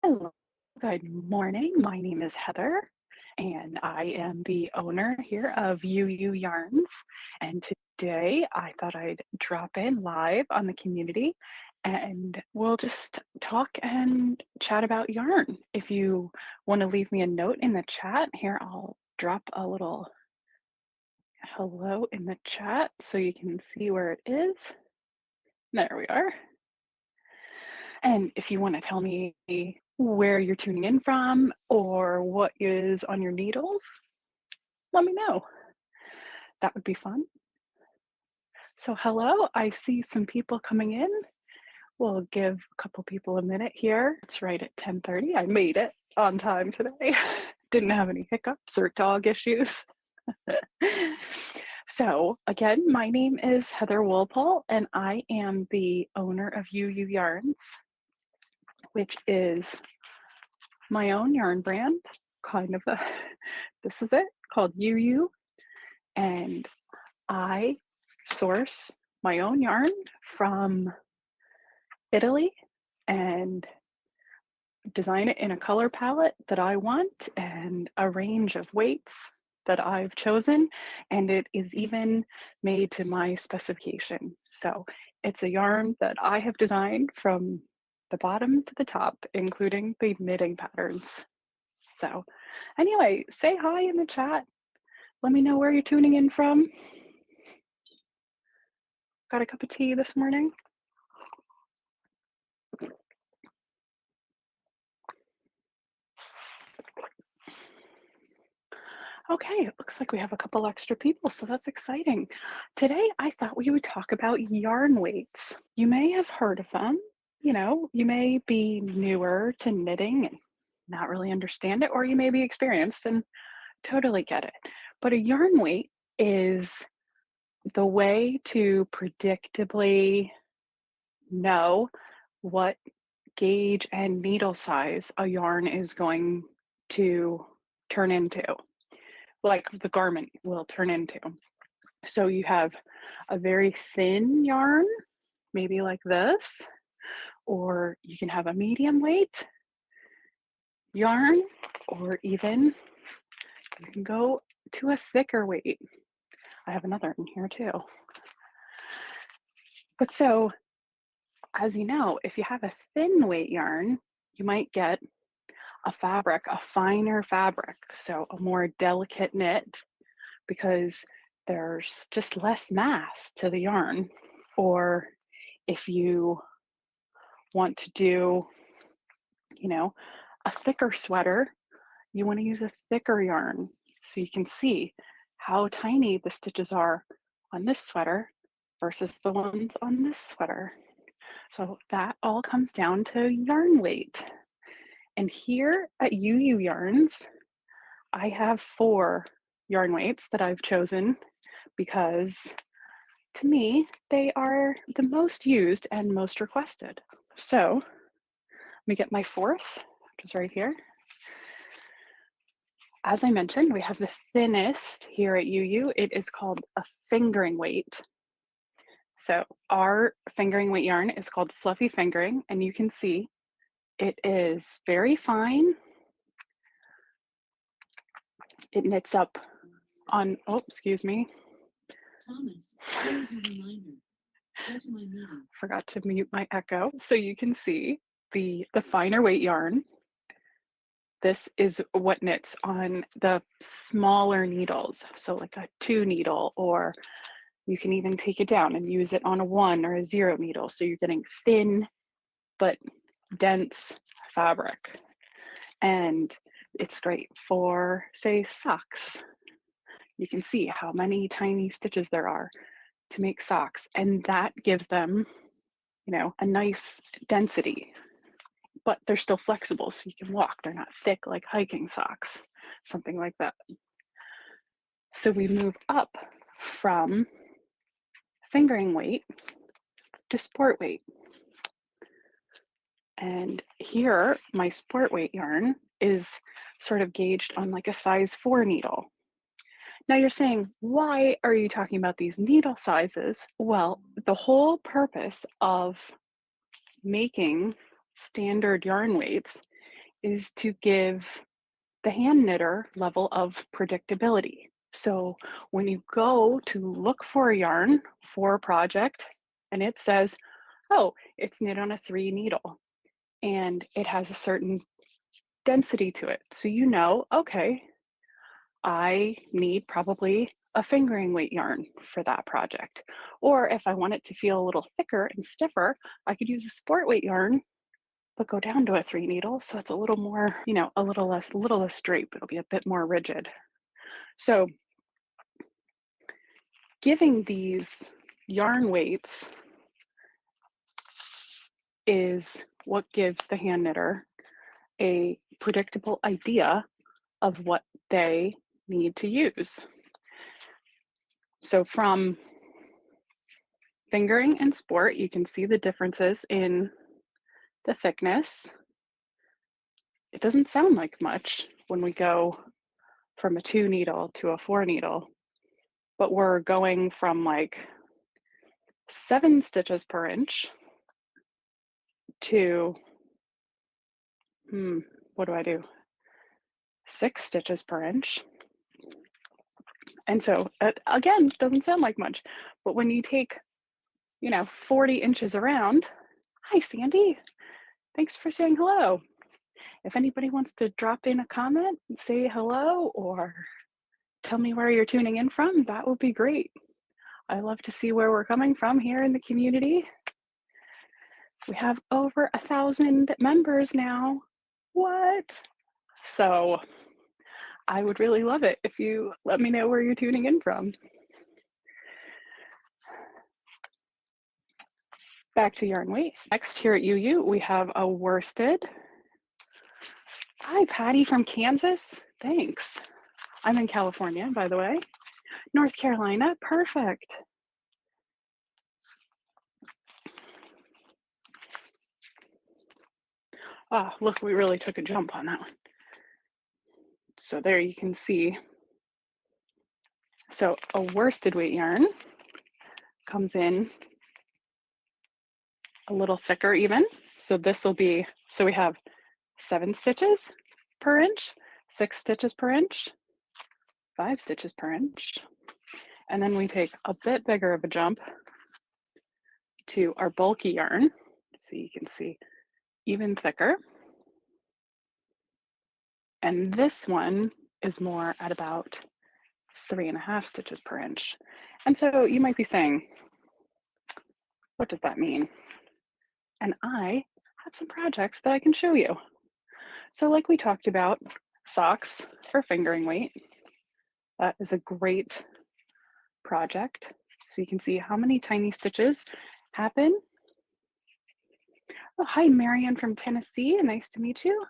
Hello, good morning. My name is Heather, and I am the owner here of Ewe Ewe Yarns. And today I thought I'd drop in live on the community and we'll just talk and chat about yarn. If you want to leave me a note in the chat, here I'll drop a little hello in the chat so you can see where it is. There we are. And if you want to tell me where you're tuning in from or what is on your needles, let me know. That would be fun. So, hello, I see some people coming in. We'll give a couple people a minute here. It's right at 10:30. I made it on time today. Didn't have any hiccups or dog issues. So, again, my name is Heather Walpole, and I am the owner of Ewe Ewe Yarns, which is my own yarn brand, kind of a, this is it, called Ewe Ewe. And I source my own yarn from Italy and design it in a color palette that I want and a range of weights that I've chosen. And it is even made to my specification. So it's a yarn that I have designed from the bottom to the top, including the knitting patterns. So anyway, say hi in the chat. Let me know where you're tuning in from. Got a cup of tea this morning? Okay, it looks like we have a couple extra people, so that's exciting. Today, I thought we would talk about yarn weights. You may have heard of them. You may be newer to knitting and not really understand it, or you may be experienced and totally get it. But a yarn weight is the way to predictably know what gauge and needle size a yarn is going to turn into, like the garment will turn into. So you have a very thin yarn, maybe like this, or you can have a medium weight yarn, or even you can go to a thicker weight. I have another in here too. But so, as you know, if you have a thin weight yarn, you might get a fabric, a finer fabric, so a more delicate knit, because there's just less mass to the yarn. Or if you want to do, a thicker sweater, you want to use a thicker yarn so you can see how tiny the stitches are on this sweater versus the ones on this sweater. So that all comes down to yarn weight. And here at Ewe Ewe Yarns, I have 4 yarn weights that I've chosen because to me, they are the most used and most requested. So let me get my 4th, which is right here. As I mentioned, we have the thinnest here at Ewe Ewe. It is called a fingering weight. So our fingering weight yarn is called Fluffy Fingering, and you can see it is very fine. It knits up on, oh, excuse me. Thomas, here's a reminder. Go to my meeting. Forgot to mute my echo. So you can see the finer weight yarn. This is what knits on the smaller needles. So like a 2 needle, or you can even take it down and use it on a 1 or a 0 needle. So you're getting thin but dense fabric. And it's great for, say, socks. You can see how many tiny stitches there are to make socks, and that gives them, a nice density. But they're still flexible, so you can walk. They're not thick like hiking socks, something like that. So we move up from fingering weight to sport weight. And here, my sport weight yarn is sort of gauged on like a size 4 needle. Now you're saying, why are you talking about these needle sizes? Well, the whole purpose of making standard yarn weights is to give the hand knitter level of predictability. So when you go to look for a yarn for a project and it says, oh, it's knit on a 3 needle and it has a certain density to it. So you know, okay, I need probably a fingering weight yarn for that project. Or if I want it to feel a little thicker and stiffer, I could use a sport weight yarn, but go down to a 3 needle. So it's a little more, a little less drape. It'll be a bit more rigid. So giving these yarn weights is what gives the hand knitter a predictable idea of what they need to use. So from fingering and sport, you can see the differences in the thickness. It doesn't sound like much when we go from a 2 needle to a 4 needle, but we're going from like 7 stitches per inch to, what do I do? 6 stitches per inch. And so, again, doesn't sound like much, but when you take, 40 inches around, hi, Sandy. Thanks for saying hello. If anybody wants to drop in a comment, say hello, or tell me where you're tuning in from, that would be great. I love to see where we're coming from here in the community. We have over 1,000 members now. What? So I would really love it if you let me know where you're tuning in from. Back to yarn weight. Next here at UU, we have a worsted. Hi, Patty from Kansas. Thanks. I'm in California, by the way. North Carolina, perfect. Oh, look, we really took a jump on that one. So there you can see. So a worsted weight yarn comes in a little thicker even. So this will be, so we have 7 stitches per inch, 6 stitches per inch, 5 stitches per inch. And then we take a bit bigger of a jump to our bulky yarn. So you can see even thicker. And this one is more at about 3.5 stitches per inch. And so you might be saying, what does that mean? And I have some projects that I can show you. So like we talked about, socks for fingering weight. That is a great project. So you can see how many tiny stitches happen. Oh, hi, Marianne from Tennessee. Nice to meet you.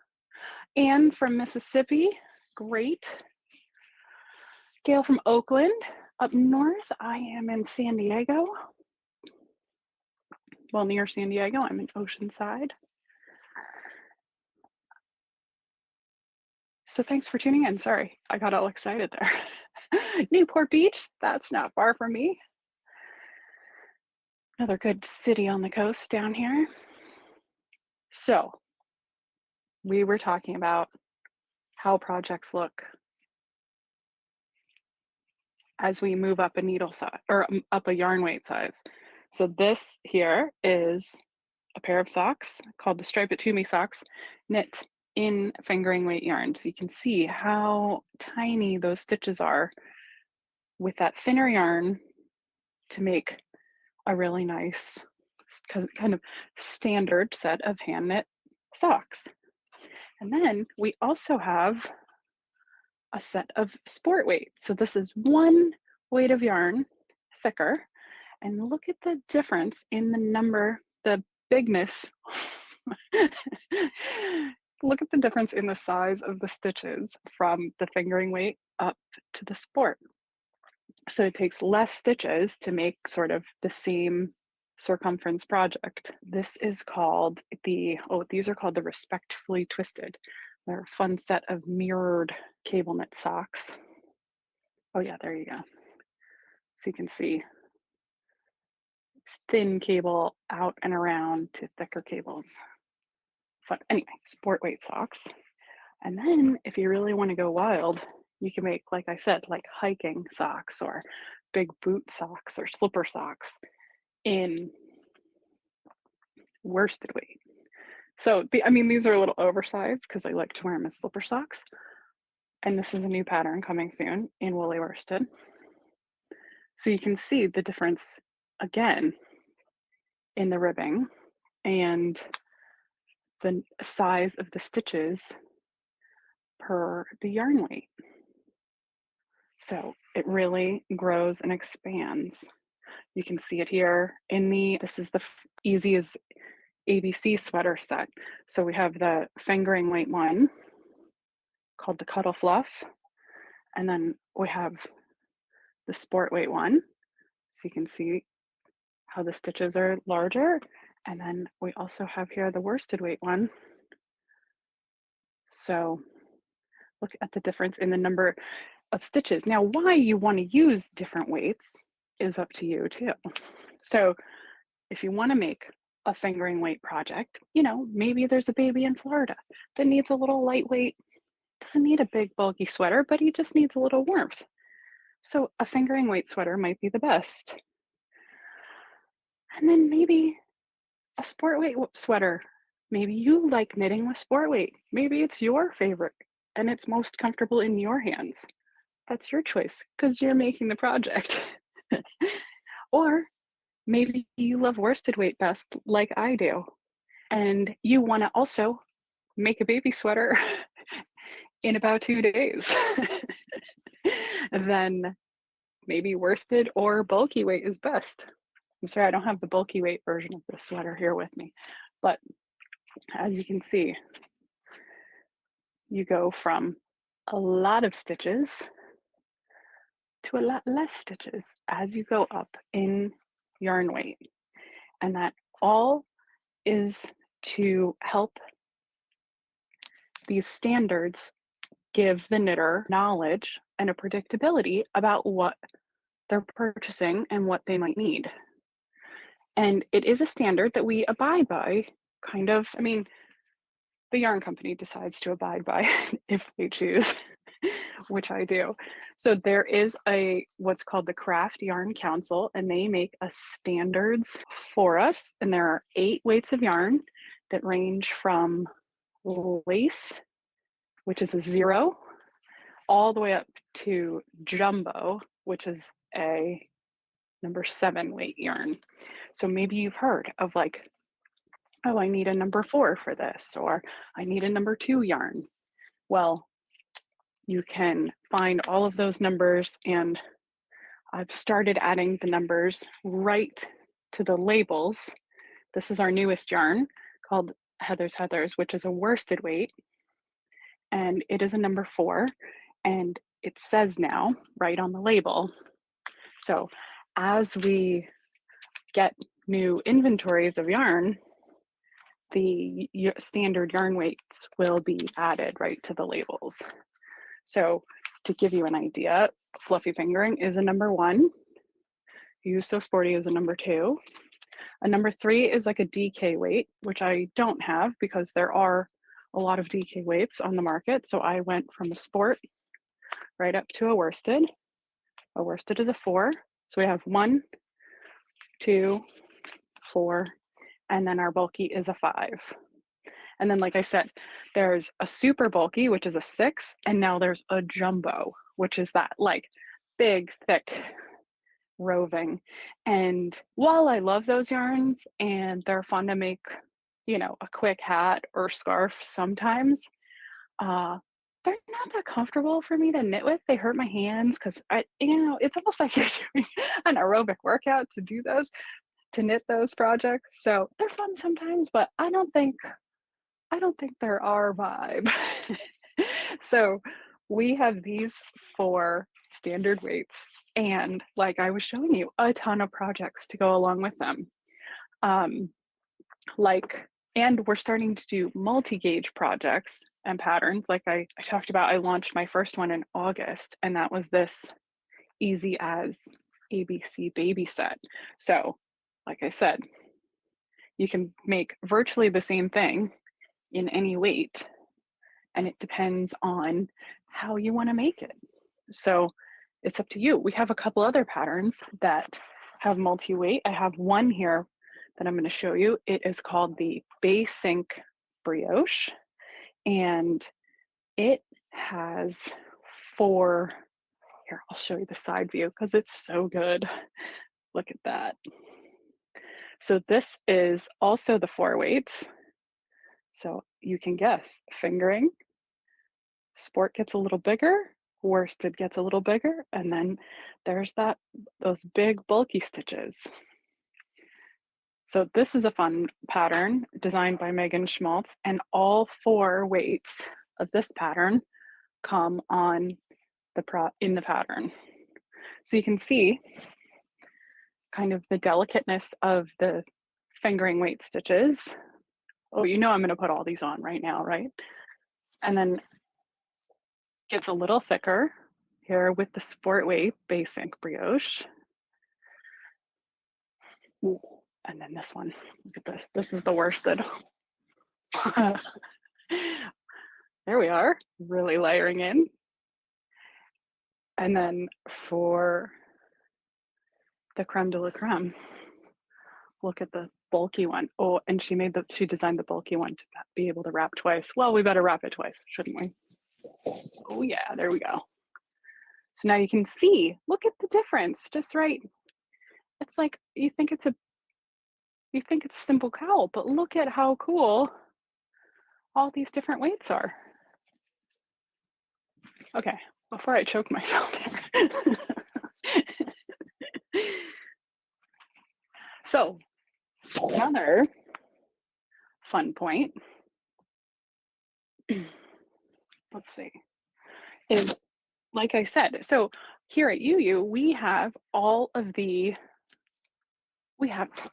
Anne from Mississippi. Great. Gail from Oakland. Up north, I am in San Diego. Well, near San Diego, I'm in Oceanside. So thanks for tuning in. Sorry, I got all excited there. Newport Beach, that's not far from me. Another good city on the coast down here. So we were talking about how projects look as we move up a needle size or up a yarn weight size. So this here is a pair of socks called the Stripe It To Me socks, knit in fingering weight yarn. So you can see how tiny those stitches are with that thinner yarn to make a really nice kind of standard set of hand knit socks. And then we also have a set of sport weight. So this is 1 weight of yarn thicker. And look at the difference in the number, the bigness. Look at the difference in the size of the stitches from the fingering weight up to the sport. So it takes less stitches to make sort of the same circumference project. This is called these are called the Respectfully Twisted. They're a fun set of mirrored cable knit socks. Oh yeah, there you go. So you can see it's thin cable out and around to thicker cables. Fun. Anyway, sport weight socks. And then if you really want to go wild, you can make, like I said, like hiking socks or big boot socks or slipper socks in worsted weight. So I mean, these are a little oversized because I like to wear them as slipper socks. And this is a new pattern coming soon in woolly worsted. So you can see the difference again in the ribbing and the size of the stitches per the yarn weight. So it really grows and expands. You can see it here in this is the easiest ABC sweater set. So we have the fingering weight one called the Cuddle Fluff, and then we have the sport weight one. So you can see how the stitches are larger. And then we also have here the worsted weight one. So look at the difference in the number of stitches. Now, why you want to use different weights is up to you too. So if you want to make a fingering weight project, maybe there's a baby in Florida that needs a little lightweight, doesn't need a big bulky sweater, but he just needs a little warmth. So a fingering weight sweater might be the best. And then maybe a sport weight sweater. Maybe you like knitting with sport weight. Maybe it's your favorite and it's most comfortable in your hands. That's your choice because you're making the project. Or maybe you love worsted weight best, like I do, and you want to also make a baby sweater in about 2 days. Then maybe worsted or bulky weight is best. I'm sorry, I don't have the bulky weight version of the sweater here with me, but as you can see, you go from a lot of stitches to a lot less stitches as you go up in yarn weight. And that all is to help these standards give the knitter knowledge and a predictability about what they're purchasing and what they might need. And it is a standard that we abide by, kind of. I mean, the yarn company decides to abide by if they choose, which I do. So there is what's called the Craft Yarn Council, and they make a standards for us. And there are 8 weights of yarn that range from lace, which is a 0, all the way up to jumbo, which is a number 7 weight yarn. So maybe you've heard of like, oh, I need a number 4 for this, or I need a number 2 yarn. Well, you can find all of those numbers, and I've started adding the numbers right to the labels. This is our newest yarn called Heathers, which is a worsted weight, and it is a number 4, and it says now right on the label. So as we get new inventories of yarn, the standard yarn weights will be added right to the labels. So to give you an idea, fluffy fingering is a number 1. You So Sporty is a number 2. A number 3 is like a DK weight, which I don't have because there are a lot of DK weights on the market. So I went from a sport right up to a worsted. A worsted is a 4. So we have 1, 2, 4, and then our bulky is a 5. And then, like I said, there's a super bulky, which is a 6, and now there's a jumbo, which is that like big, thick roving. And while I love those yarns and they're fun to make, a quick hat or scarf sometimes, they're not that comfortable for me to knit with. They hurt my hands because it's almost like you're doing an aerobic workout to do those, to knit those projects. So they're fun sometimes, but I don't think they're our vibe. So we have these 4 standard weights, and like I was showing you, a ton of projects to go along with them. And we're starting to do multi-gauge projects and patterns. Like I talked about, I launched my first one in August, and that was this Easy as ABC baby set. So like I said, you can make virtually the same thing in any weight and it depends on how you want to make it. So it's up to you. We have a couple other patterns that have multi-weight. I have one here that I'm going to show you. It is called the Basic Brioche, and it has four. Here, I'll show you the side view because it's so good. Look at that. So this is also the four weights. So you can guess, fingering, sport gets a little bigger, worsted gets a little bigger, and then there's those big bulky stitches. So this is a fun pattern designed by Megan Schmaltz, and all four weights of this pattern come on in the pattern. So you can see kind of the delicateness of the fingering weight stitches. Oh, you know I'm going to put all these on right now, right? And then gets a little thicker here with the sport weight Basic Brioche. Ooh, and then this one, look at this. This is the worsted. There we are, really layering in. And then for the creme de la creme, look at the bulky one. Oh, and she designed the bulky one to be able to wrap twice. Well, we better wrap it twice, shouldn't we? Oh yeah, there we go. So now you can see, look at the difference, just right. It's like you think it's a simple cowl, but look at how cool all these different weights are. Okay, before I choke myself here. So another fun point, let's see, is like I said, so here at UU, we have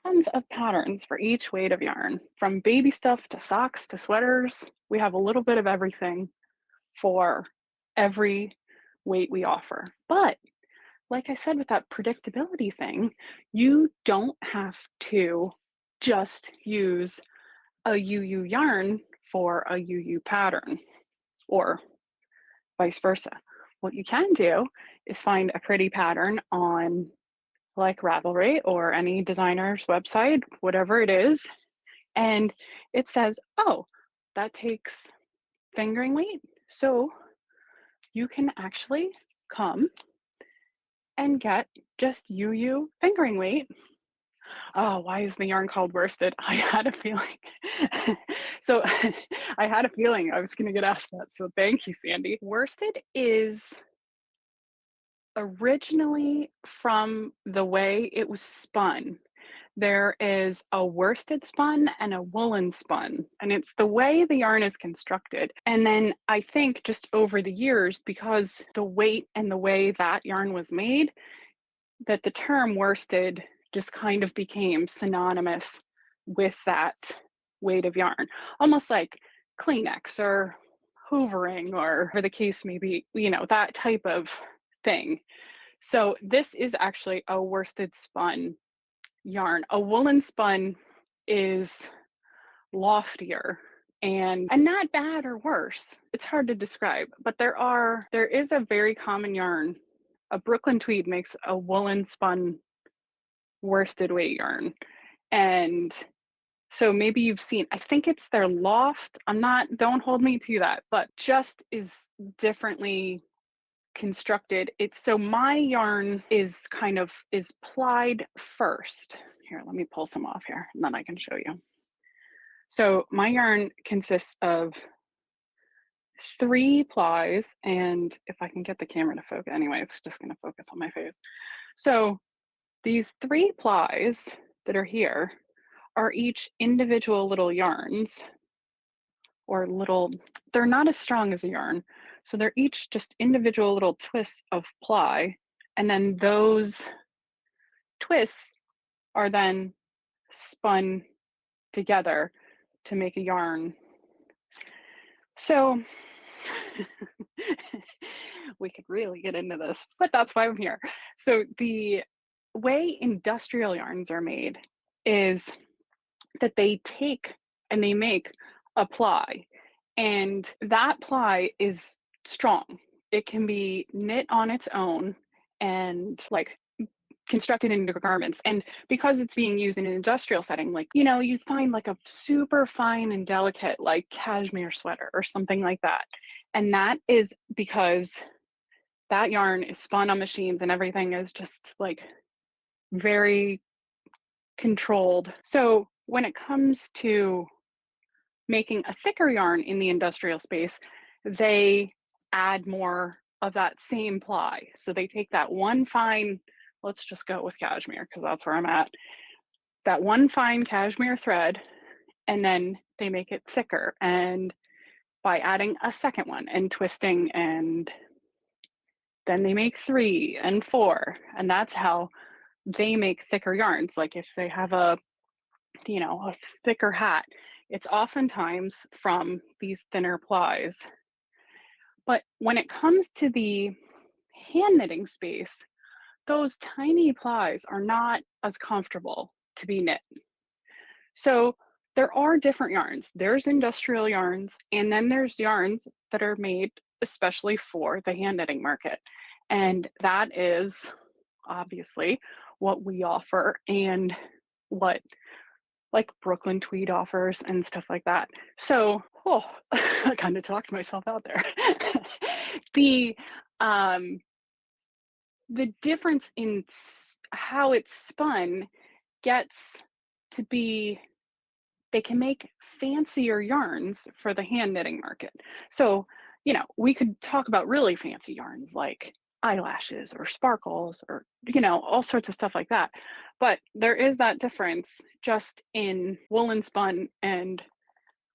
tons of patterns for each weight of yarn, from baby stuff to socks to sweaters. We have a little bit of everything for every weight we offer. But like I said, with that predictability thing, you don't have to just use a UU yarn for a UU pattern or vice versa. What you can do is find a pretty pattern on like Ravelry or any designer's website, whatever it is, and it says, oh, that takes fingering weight. So you can actually come and get just UU fingering weight. Oh, why is the yarn called worsted? I had a feeling. So I had a feeling I was going to get asked that. So thank you, Sandy. Worsted is originally from the way it was spun. There is a worsted spun and a woolen spun, and it's the way the yarn is constructed. And then I think just over the years, because the weight and the way that yarn was made, that the term worsted just kind of became synonymous with that weight of yarn, almost like Kleenex or hoovering or the case may be, that type of thing. So this is actually a worsted spun yarn. A woolen spun is loftier and not bad or worse. It's hard to describe, but there is a very common yarn. A Brooklyn tweed makes a woolen spun worsted weight yarn. And so maybe you've seen, I think it's their loft. Don't hold me to that, but just is differently constructed. So my yarn is plied first. Here, let me pull some off here and then I can show you. So my yarn consists of 3 plies, and if I can get the camera to focus, anyway, it's just going to focus on my face. So these 3 plies that are here are each individual little yarns, or they're not as strong as a yarn. So they're each just individual little twists of ply. And then those twists are then spun together to make a yarn. So we could really get into this, but that's why I'm here. So the way industrial yarns are made is that they take and they make a ply, And that ply is strong. It can be knit on its own and like constructed into garments. And because it's being used in an industrial setting, like, you know, you find like a super fine and delicate, like cashmere sweater or something like that. And that is because that yarn is spun on machines and everything is just like very controlled. So when it comes to making a thicker yarn in the industrial space, they add more of that same ply. So they take that one fine, let's just go with cashmere because that's where I'm at, that one fine cashmere thread, and then they make it thicker. And by adding a second one and twisting, and then they make 3 and 4. And that's how they make thicker yarns. Like if they have a, you know, a thicker hat, it's oftentimes from these thinner plies. But when it comes to the hand knitting space, those tiny plies are not as comfortable to be knit. So there are different yarns. There's industrial yarns, and then there's yarns that are made especially for the hand knitting market. And that is obviously what we offer and what like Brooklyn Tweed offers and stuff like that. So, oh, I kind of talked myself out there. the um the difference in how it's spun gets to be, they can make fancier yarns for the hand knitting market. So, you know, we could talk about really fancy yarns like eyelashes or sparkles or, you know, all sorts of stuff like that. But there is that difference just in woolen spun and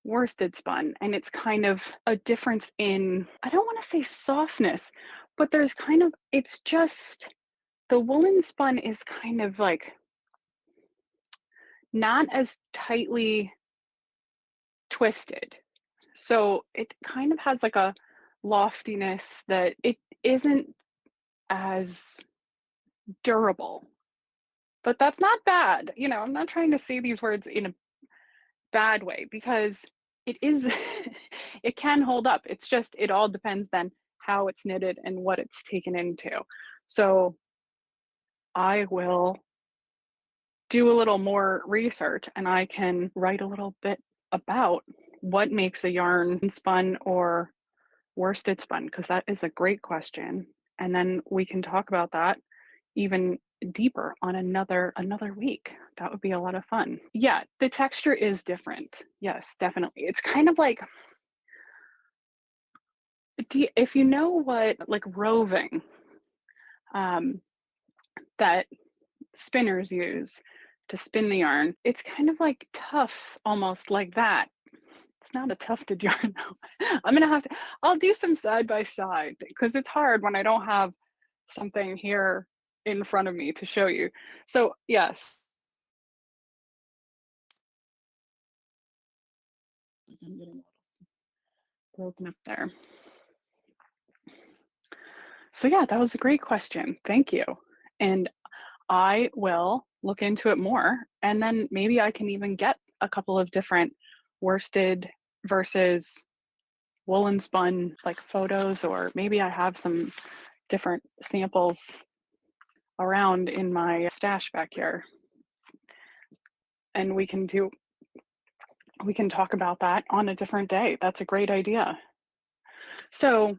worsted spun. And it's kind of a difference in, I don't want to say softness, but there's kind of, it's just the woolen spun is kind of like not as tightly twisted. So it kind of has like a loftiness that it isn't as durable. But that's not bad. You know, I'm not trying to say these words in a bad way because it is, it can hold up. It's just, it all depends then how it's knitted and what it's taken into. So I will do a little more research and I can write a little bit about what makes a yarn spun or worsted spun, because that is a great question. And then we can talk about that even deeper on another week. That would be a lot of fun. Yeah, the texture is different. Yes, definitely. It's kind of like, if you know what like roving that spinners use to spin the yarn, it's kind of like tufts almost like that. It's not a tufted yarn though. I'm gonna have to, I'll do some side by side because it's hard when I don't have something here in front of me to show you. So yes. I'm getting a little broken up there. So yeah, that was a great question. Thank you. And I will look into it more. And then maybe I can even get a couple of different worsted versus woolen spun like photos, or maybe I have some different samples around in my stash back here. And we can talk about that on a different day. That's a great idea. So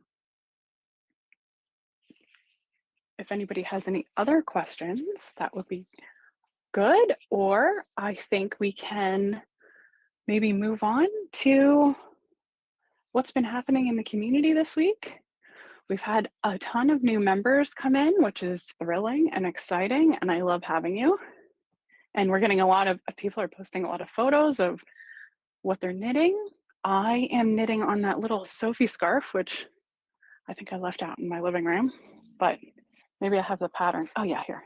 if anybody has any other questions, that would be good. Or I think we can maybe move on to what's been happening in the community this week. We've had a ton of new members come in, which is thrilling and exciting, and I love having you. And we're getting a lot of people are posting a lot of photos of what they're knitting. I am knitting on that little Sophie scarf, which I think I left out in my living room, but maybe I have the pattern. Oh yeah, here.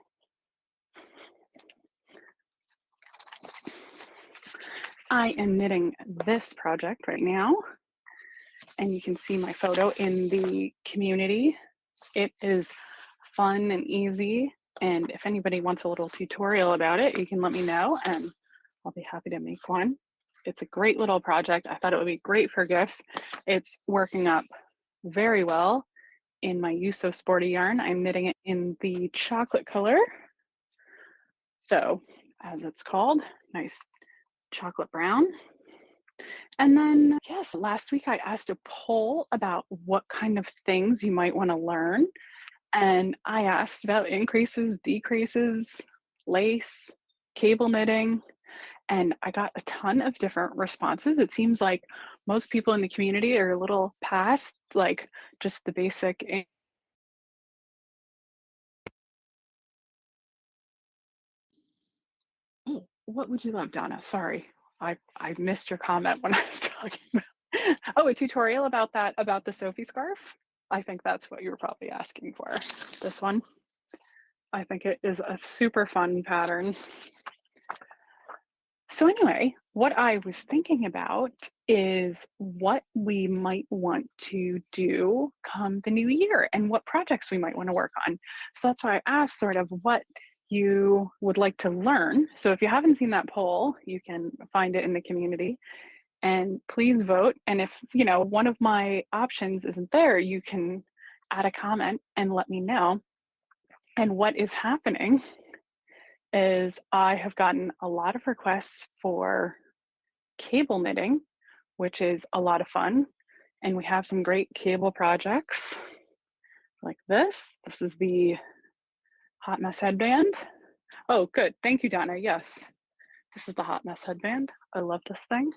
I am knitting this project right now, and you can see my photo in the community. It is fun and easy, and if anybody wants a little tutorial about it, you can let me know, and I'll be happy to make one. It's a great little project. I thought it would be great for gifts. It's working up very well in my You So Sporty yarn. I'm knitting it in the chocolate color. So, as it's called, nice chocolate brown. And then, yes, last week I asked a poll about what kind of things you might want to learn. And I asked about increases, decreases, lace, cable knitting, and I got a ton of different responses. It seems like most people in the community are a little past like just the basic. Oh, what would you love, Donna? Sorry, I missed your comment when I was talking about. Oh, a tutorial about the Sophie scarf. I think that's what you were probably asking for. This one. I think it is a super fun pattern. So anyway, what I was thinking about is what we might want to do come the new year and what projects we might want to work on. So that's why I asked sort of what you would like to learn. So if you haven't seen that poll, you can find it in the community and please vote. And if, one of my options isn't there, you can add a comment and let me know. And what is happening is I have gotten a lot of requests for cable knitting, which is a lot of fun. And we have some great cable projects like this. This is the Hot Mess headband. Oh, good. Thank you, Donna. Yes, this is the Hot Mess headband. I love this thing.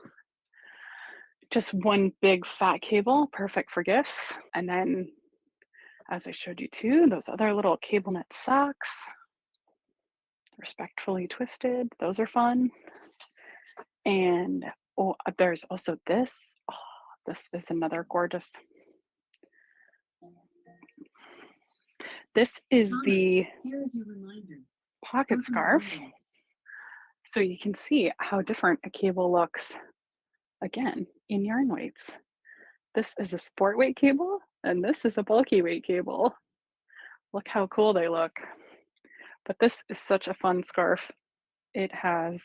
Just one big fat cable, perfect for gifts. And then, as I showed you too, those other little cable knit socks, respectfully twisted. Those are fun. And there's also this. Oh, this is another gorgeous. This is the Here is your reminder. pocket scarf. So you can see how different a cable looks, again, in yarn weights. This is a sport weight cable, and this is a bulky weight cable. Look how cool they look. But this is such a fun scarf. It has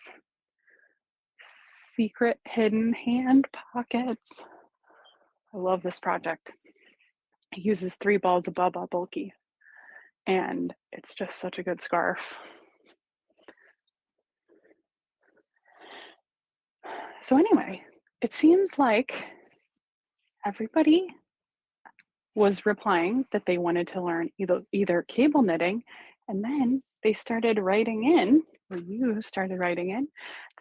secret hidden hand pockets. I love this project. It uses 3 balls of Baba bulky, and it's just such a good scarf. So anyway, it seems like everybody was replying that they wanted to learn either cable knitting, and then they started writing in, or you started writing in,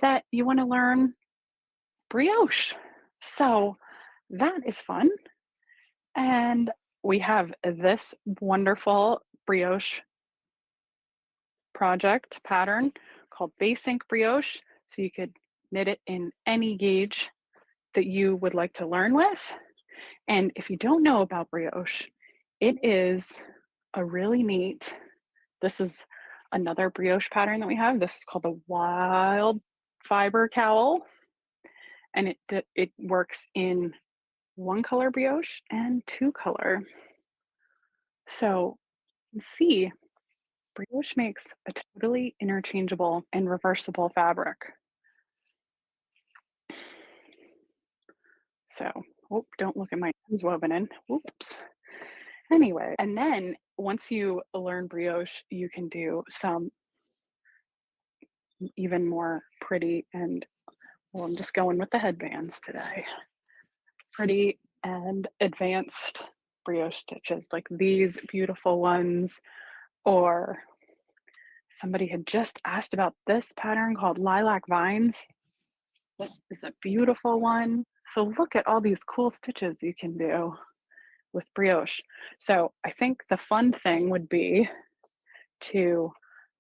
that you want to learn brioche. So that is fun. And we have this wonderful brioche project pattern called Base Ink Brioche. So you could knit it in any gauge that you would like to learn with. And if you don't know about brioche, it is a really neat, this is another brioche pattern that we have. This is called the Wild Fiber Cowl. And it works in 1 color brioche and 2 color. So you can see brioche makes a totally interchangeable and reversible fabric. So, oh, don't look at my ends woven in. Oops. Anyway, and then once you learn brioche, you can do some even more pretty and, well, I'm just going with the headbands today. Pretty and advanced brioche stitches like these beautiful ones, or somebody had just asked about this pattern called Lilac Vines. This is a beautiful one. So look at all these cool stitches you can do with brioche. So I think the fun thing would be to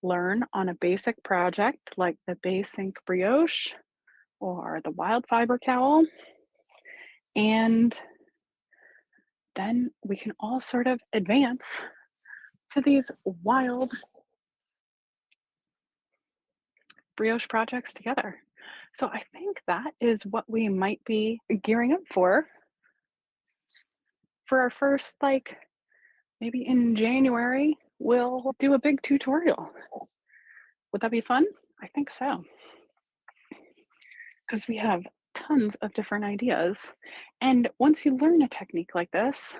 learn on a basic project like the Base Ink Brioche or the Wild Fiber Cowl. And then we can all sort of advance to these wild brioche projects together. So I think that is what we might be gearing up for our first, like, maybe in January, we'll do a big tutorial. Would that be fun? I think so. because we have tons of different ideas. And once you learn a technique like this,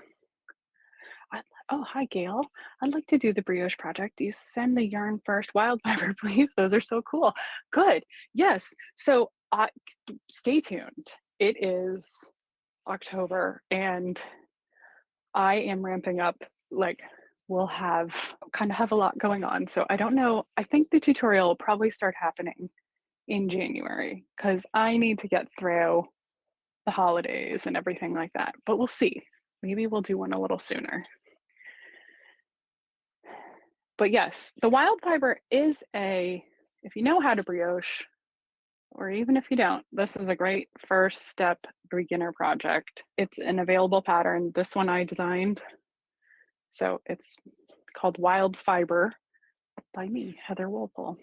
oh, hi, Gail. I'd like to do the brioche project. You send the yarn first, wild fiber, please. Those are so cool. Good. Yes. So stay tuned. It is October and I am ramping up. Like, we'll have a lot going on. So I don't know. I think the tutorial will probably start happening in January because I need to get through the holidays and everything like that. But we'll see. Maybe we'll do one a little sooner. But yes, the wild fiber is if you know how to brioche, or even if you don't, this is a great first step beginner project. It's an available pattern. This one I designed. So it's called Wild Fiber by me, Heather Wolpole.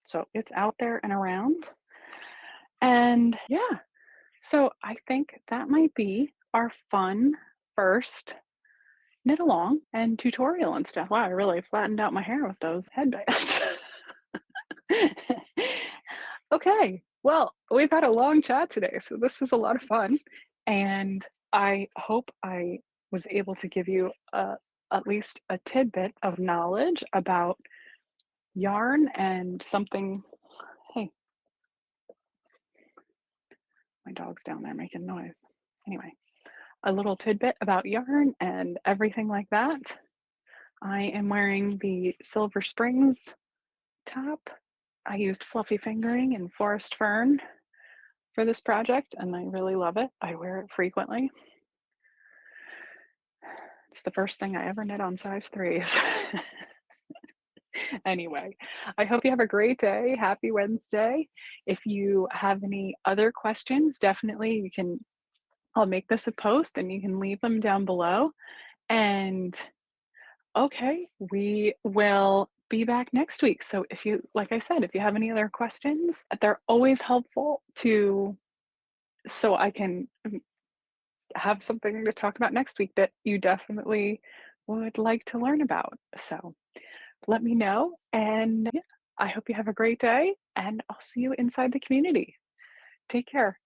So it's out there and around. And yeah, so I think that might be our fun first knit along and tutorial and stuff. Wow, I really flattened out my hair with those headbands. Okay, well, we've had a long chat today, so this is a lot of fun. And I hope I was able to give you at least a tidbit of knowledge about yarn and something. Hey, my dog's down there making noise. Anyway, a little tidbit about yarn and everything like that. I am wearing the Silver Springs top. I used fluffy fingering and forest fern for this project, and I really love it. I wear it frequently. It's the first thing I ever knit on size 3s. Anyway, I hope you have a great day. Happy Wednesday. If you have any other questions, definitely I'll make this a post and you can leave them down below. And okay, we will be back next week. So like I said, if you have any other questions, they're always helpful so I can have something to talk about next week that you definitely would like to learn about. So let me know. And yeah, I hope you have a great day and I'll see you inside the community. Take care.